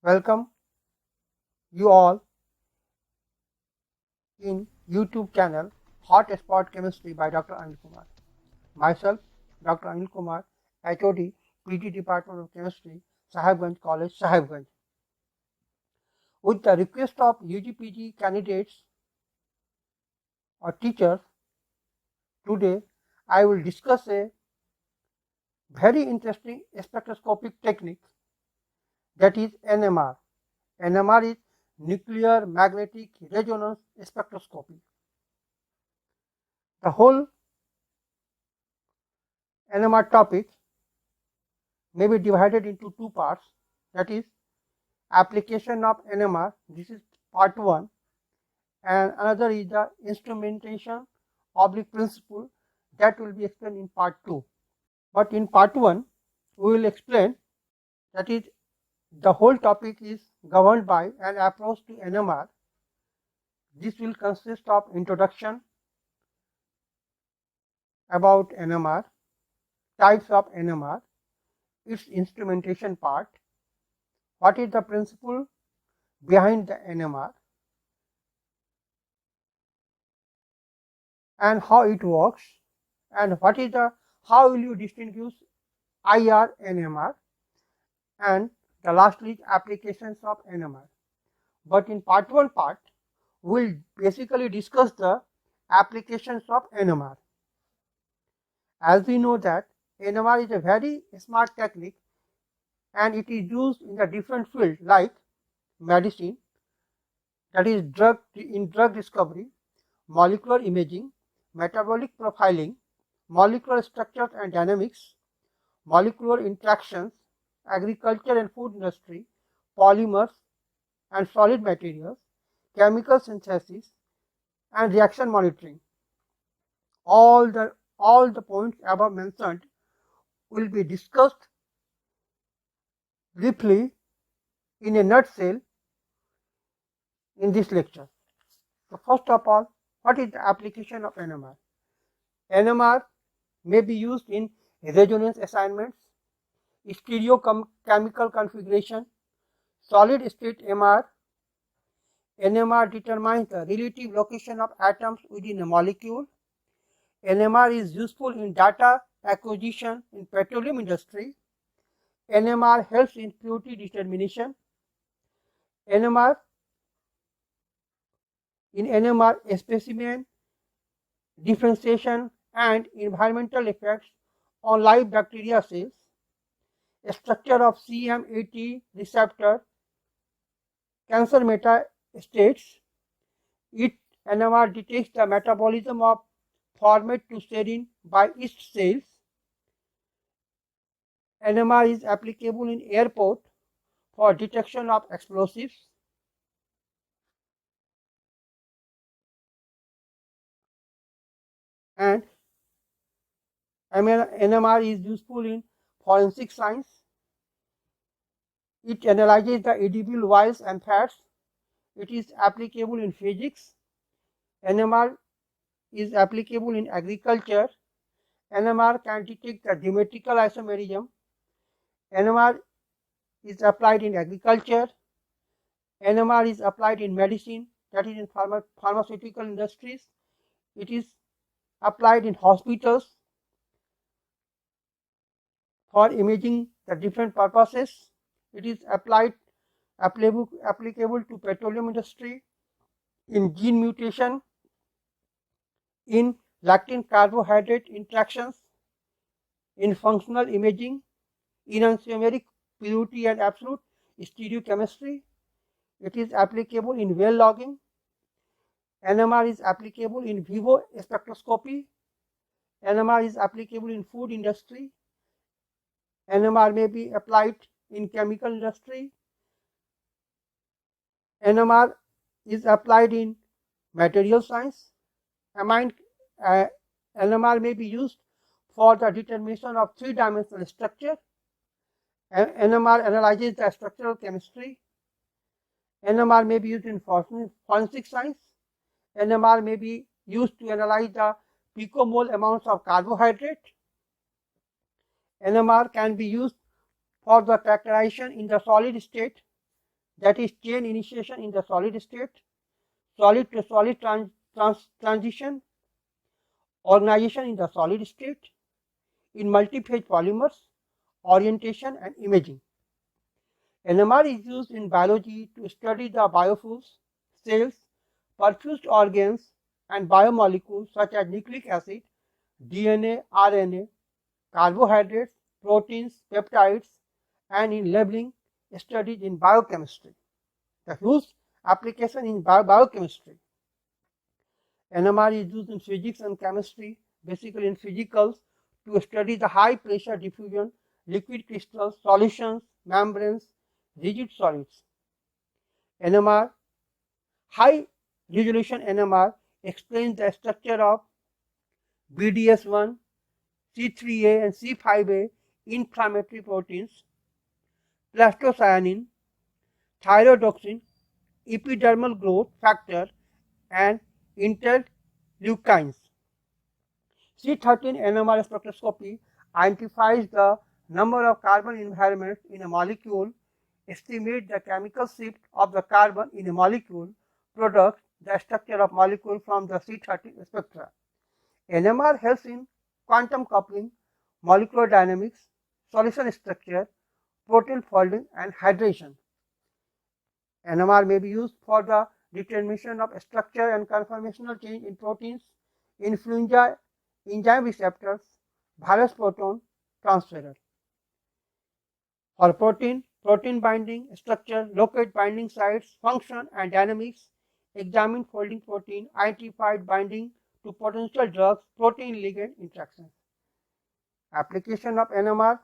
Welcome you all in YouTube channel Hotspot Chemistry by Dr. Anil Kumar. Myself, Dr. Anil Kumar, HOD, PT Department of Chemistry, Sahibganj College, Sahibganj. With the request of UGPG candidates or teachers, today I will discuss a very interesting spectroscopic technique, that is NMR. NMR is nuclear magnetic resonance spectroscopy. The whole NMR topic may be divided into two parts, that is application of NMR, this is part 1, and another is the instrumentation oblique principle, that will be explained in part 2. But in part 1 we will explain, that is the whole topic is governed by an approach to NMR. This will consist of introduction about NMR, types of NMR, its instrumentation part, what is the principle behind the NMR, and how it works, and how will you distinguish IR NMR, and the lastly applications of NMR. But in part 1 we'll basically discuss the applications of NMR. As we know that NMR is a very smart technique and it is used in the different fields like medicine, that is drug discovery, molecular imaging, metabolic profiling, molecular structure and dynamics, molecular interactions, agriculture and food industry, polymers and solid materials, chemical synthesis, and reaction monitoring. All the points above mentioned will be discussed briefly in a nutshell in this lecture. So first of all, what is the application of NMR? NMR may be used in resonance assignments, stereochemical configuration, solid state MR. NMR determines the relative location of atoms within a molecule. NMR is useful in data acquisition in petroleum industry. NMR helps in purity determination. NMR specimen differentiation and environmental effects on live bacteria cells. A structure of CM80 receptor cancer metastates. NMR detects the metabolism of formate to serine by yeast cells. NMR is applicable in airport for detection of explosives. And NMR is useful in forensic science. It analyzes the edible oils and fats. It is applicable in physics. NMR is applicable in agriculture. NMR can detect the geometrical isomerism. NMR is applied in agriculture. NMR is applied in medicine, that is in pharmaceutical industries. It is applied in hospitals for imaging the different purposes. It is applicable to petroleum industry, in gene mutation, in lactin carbohydrate interactions, in functional imaging, in enantiomeric purity and absolute stereochemistry. It is applicable in well logging. NMR is applicable in vivo spectroscopy. NMR is applicable in food industry. NMR may be applied in chemical industry. NMR is applied in material science. NMR may be used for the determination of three-dimensional structure. NMR analyzes the structural chemistry. NMR may be used in forensic science. NMR may be used to analyze the picomole amounts of carbohydrate. NMR can be used for the characterization in the solid state that is chain initiation in the solid state, solid to solid transition, organization in the solid state, in multi-phase polymers, orientation and imaging. NMR is used in biology to study the biofuels, cells, perfused organs, and biomolecules such as nucleic acid, DNA, RNA, carbohydrates, proteins, peptides, and in labeling studies in biochemistry. The huge application in biochemistry. NMR is used in physics and chemistry, basically in physicals, to study the high pressure diffusion, liquid crystals, solutions, membranes, rigid solids. NMR, high resolution NMR explains the structure of BDS1, C3A and C5A inflammatory proteins, plastocyanin, thyrodoxine, epidermal growth factor, and interleukins. C13 NMR spectroscopy identifies the number of carbon environments in a molecule, estimates the chemical shift of the carbon in a molecule, products the structure of molecule from the C13 spectra. NMR helps in quantum coupling, molecular dynamics, solution structure, protein folding, and hydration. NMR may be used for the determination of structure and conformational change in proteins, influenza enzyme receptors, virus protein transferer. For protein binding, structure, locate binding sites, function, and dynamics, examine folding protein, identified binding to potential drugs, protein ligand interactions. Application of NMR,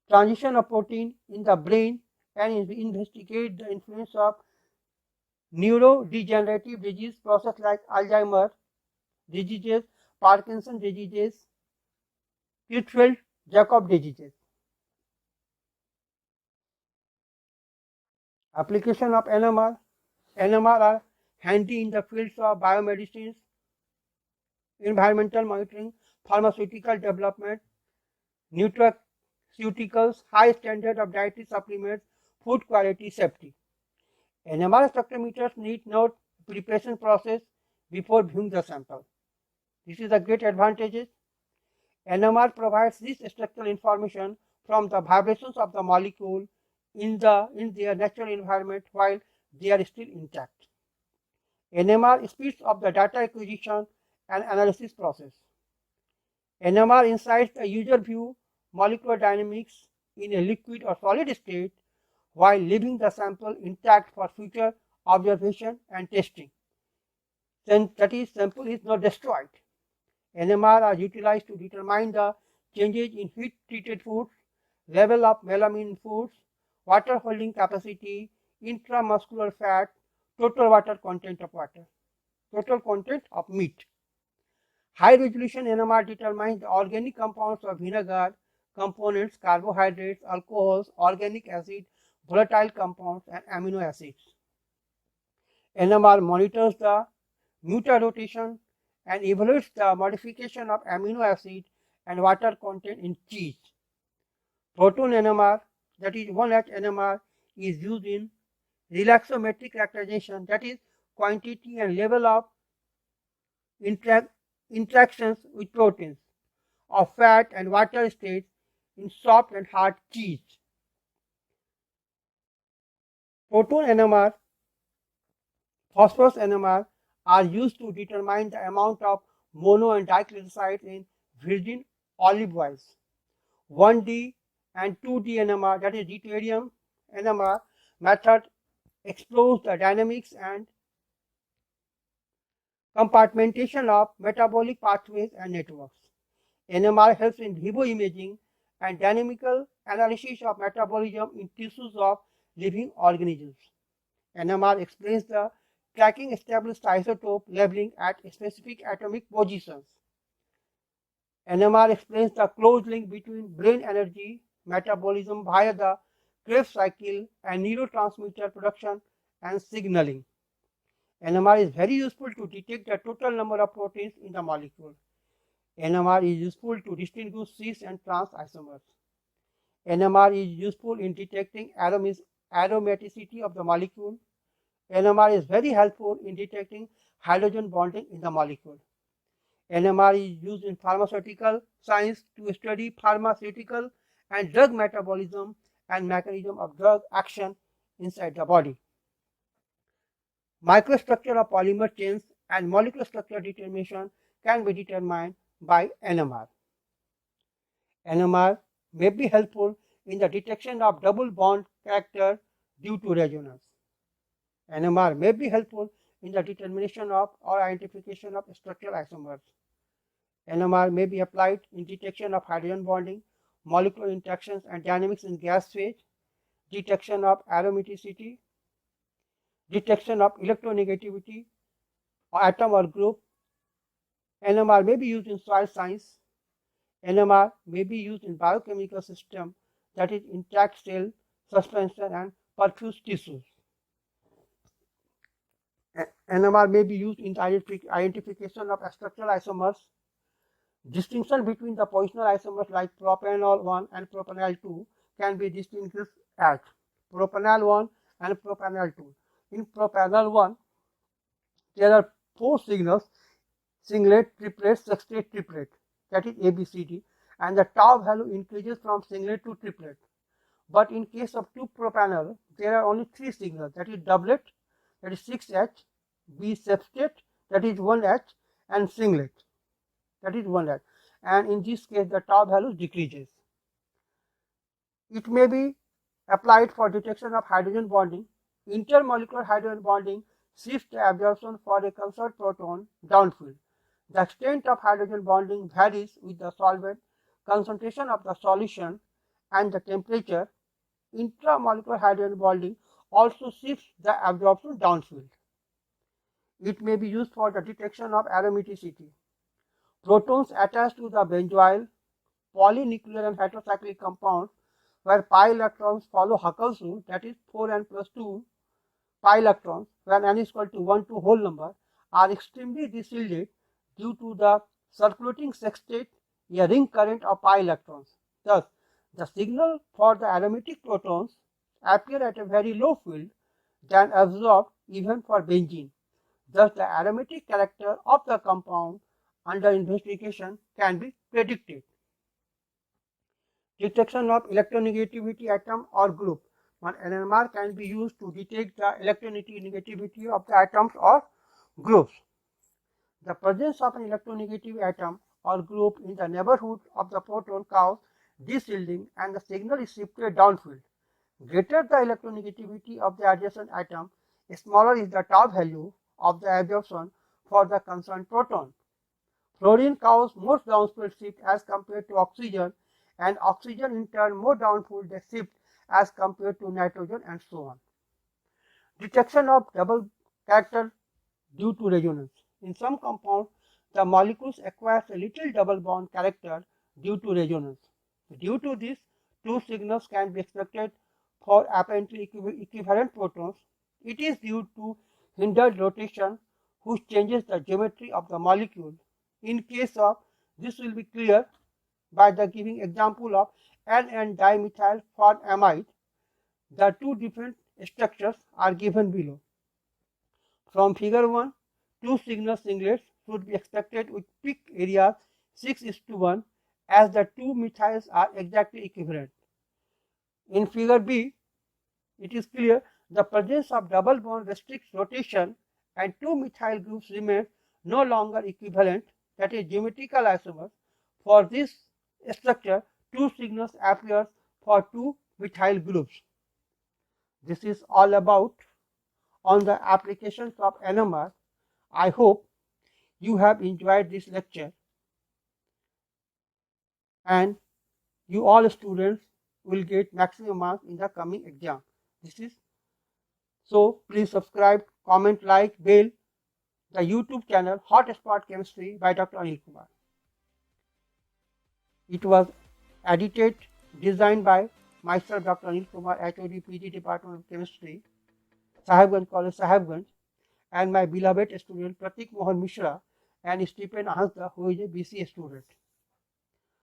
transition of protein in the brain, and investigate the influence of neurodegenerative disease process like Alzheimer's diseases, Parkinson's diseases, Creutzfeldt-Jakob diseases. Application of NMR. NMR are handy in the fields of biomedicines, environmental monitoring, pharmaceutical development, nutraceuticals, high standard of dietary supplements, food quality, safety. NMR spectrometers need no preparation process before viewing the sample. This is the great advantages. NMR provides this structural information from the vibrations of the molecule in their natural environment while they are still intact. NMR speeds up the data acquisition and analysis process. NMR insights the user view molecular dynamics in a liquid or solid state while leaving the sample intact for future observation and testing. Then that is, sample is not destroyed. NMR are utilized to determine the changes in heat-treated foods, level of melamine in foods, water holding capacity, intramuscular fat, total water content of water, total content of meat. High resolution NMR determines the organic compounds of vinegar, components, carbohydrates, alcohols, organic acid, volatile compounds, and amino acids. NMR monitors the mutarotation and evaluates the modification of amino acid and water content in cheese. Proton NMR, that is 1H NMR, is used in relaxometric characterization, that is quantity and level of interactions with proteins of fat and water states in soft and hard cheese. Proton NMR, phosphorus NMR are used to determine the amount of mono and diglycerides in virgin olive oils. 1D and 2D NMR, that is deuterium NMR method, explores the dynamics and compartmentation of metabolic pathways and networks. NMR helps in vivo imaging and dynamical analysis of metabolism in tissues of living organisms. NMR explains the tracking established isotope labeling at specific atomic positions. NMR explains the close link between brain energy metabolism via the Krebs cycle and neurotransmitter production and signaling. NMR is very useful to detect the total number of proteins in the molecule. NMR is useful to distinguish cis and trans isomers. NMR is useful in detecting aromaticity of the molecule. NMR is very helpful in detecting hydrogen bonding in the molecule. NMR is used in pharmaceutical science to study pharmaceutical and drug metabolism and mechanism of drug action inside the body. Microstructure of polymer chains and molecular structure determination can be determined by NMR. NMR may be helpful in the detection of double bond character due to resonance. NMR may be helpful in the determination of or identification of structural isomers. NMR may be applied in detection of hydrogen bonding, molecular interactions and dynamics in gas phase, detection of aromaticity, detection of electronegativity or atom or group. NMR may be used in soil science. NMR may be used in biochemical system, that is intact cell, suspension and perfused tissues. NMR may be used in the identification of structural isomers. Distinction between the positional isomers like propanol 1 and propanol 2 can be distinguished as propanol 1 and propanol 2. In propanol 1, there are 4 signals: singlet, triplet, sextet, triplet, that is ABCD, and the tau value increases from singlet to triplet. But in case of 2-propanol, there are only 3 signals, that is doublet, that is 6H, B-septet, that is 1H, and singlet, that is 1H. And in this case, the tau value decreases. It may be applied for detection of hydrogen bonding. Intermolecular hydrogen bonding shifts the absorption for a concerned proton downfield. The extent of hydrogen bonding varies with the solvent, concentration of the solution, and the temperature. Intramolecular hydrogen bonding also shifts the absorption downfield. It may be used for the detection of aromaticity. Protons attached to the benzoyl, polynuclear and heterocyclic compounds where pi electrons follow Huckel's rule, that is 4n plus 2 pi electrons, when n is equal to 1 to whole number, are extremely deshielded due to the circulating sextet, a ring current of pi electrons. Thus, the signal for the aromatic protons appear at a very low field than absorbed even for benzene. Thus, the aromatic character of the compound under investigation can be predicted. Detection of electronegativity atom or group. One NMR can be used to detect the electronegativity of the atoms or groups. The presence of an electronegative atom or group in the neighborhood of the proton causes deshielding and the signal is shifted downfield. Greater the electronegativity of the adjacent atom, smaller is the tau value of the absorption for the concerned proton. Fluorine causes more downfield shift as compared to oxygen, and oxygen in turn more downfield shift as compared to nitrogen, and so on. Detection of double character due to resonance. In some compounds, the molecules acquire a little double bond character due to resonance. Due to this, 2 signals can be expected for apparently equivalent protons. It is due to hindered rotation, which changes the geometry of the molecule. In case of this will be clear by the giving example of N-dimethyl formamide. The 2 different structures are given below. From figure 1, 2 signal singlets should be expected with peak areas 6:1 as the 2 methyls are exactly equivalent. In figure B, it is clear the presence of double bond restricts rotation and 2 methyl groups remain no longer equivalent, that is geometrical isomers. For this structure, 2 signals appear for 2 methyl groups. This is all about on the applications of NMR. I hope you have enjoyed this lecture and you all students will get maximum marks in the coming exam. So please subscribe, comment, like, bell the YouTube channel Hotspot Chemistry by Dr. Anil Kumar. It was edited, designed by myself, Dr. Anil Kumar, HOD PG Department of Chemistry, Sahibganj College, Sahibganj, and my beloved student Pratik Mohan Mishra and Stephen Ahasda, who is a BCA student.